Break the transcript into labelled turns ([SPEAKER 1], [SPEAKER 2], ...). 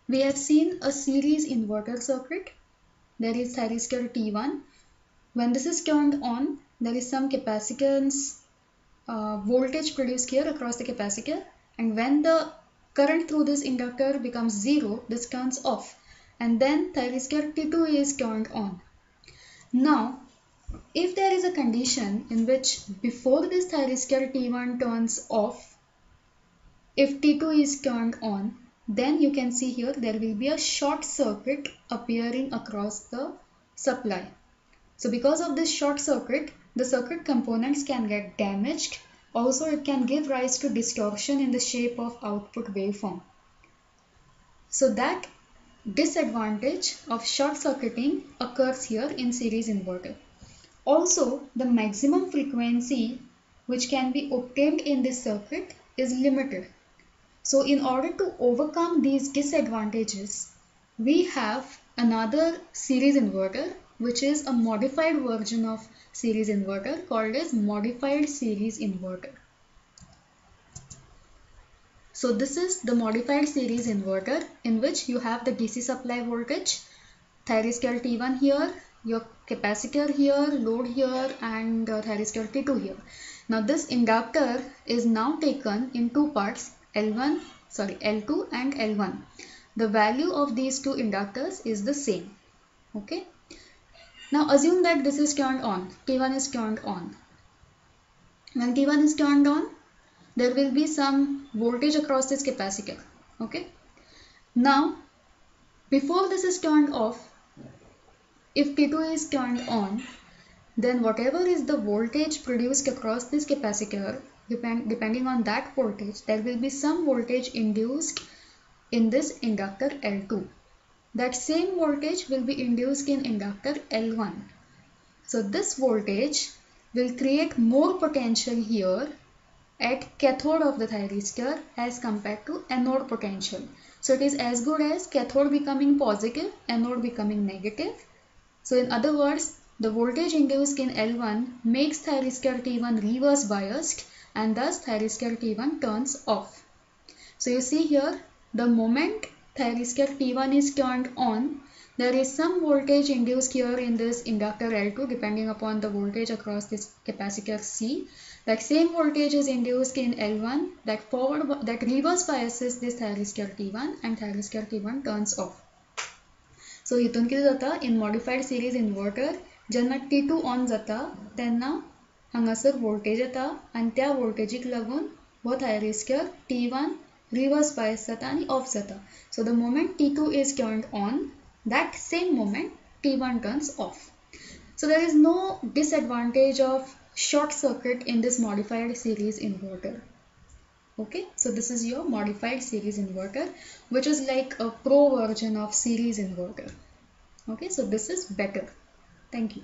[SPEAKER 1] We have seen a series inverter circuit. There is thyristor T1. When this is turned on, there is some capacitance voltage produced here across the capacitor, and when the current through this inductor becomes 0, this turns off, and then thyristor T2 is turned on. Now, if there is a condition in which before this thyristor T1 turns off, if T2 is turned on, then you can see here there will be a short circuit appearing across the supply. So because of this short circuit, the circuit components can get damaged. Also, it can give rise to distortion in the shape of output waveform. So that disadvantage of short circuiting occurs here in series inverter. Also, the maximum frequency which can be obtained in this circuit is limited. So in order to overcome these disadvantages, we have another series inverter, which is a modified version of series inverter called as modified series inverter. So this is the modified series inverter in which you have the DC supply voltage, thyristor T1 here, your capacitor here, load here, and thyristor T2 here. Now this inductor is now taken in two parts, L2 and L1. The value of these two inductors is the same. Okay. Now assume that this is turned on, T1 is turned on. When T1 is turned on, there will be some voltage across this capacitor. Okay. Now, before this is turned off, if T2 is turned on, then whatever is the voltage produced across this capacitor, depending on that voltage, there will be some voltage induced in this inductor L2. That same voltage will be induced in inductor L1. So this voltage will create more potential here at cathode of the thyristor as compared to anode potential. So it is as good as cathode becoming positive, anode becoming negative. So in other words, the voltage induced in L1 makes thyristor T1 reverse biased, and thus thyristor T1 turns off. So you see here, the moment thyristor T1 is turned on, there is some voltage induced here in this inductor L2 depending upon the voltage across this capacitor C. That same voltage is induced in L1 that reverse biases this thyristor T1 and thyristor T1 turns off. So हितून कितें जाता in modified series inverter जेन्ना T2 on जाता तेन्ना हांगासर voltage येता आनी त्या voltageक लागून हो thyristor T1 reverse bias जाता आनी off जाता. So the moment T2 is turned on, that same moment T1 turns off. So there is no disadvantage of short circuit in this modified series inverter. Okay, so this is your modified series inverter, which is like a pro version of series inverter. Okay, so this is better. Thank you.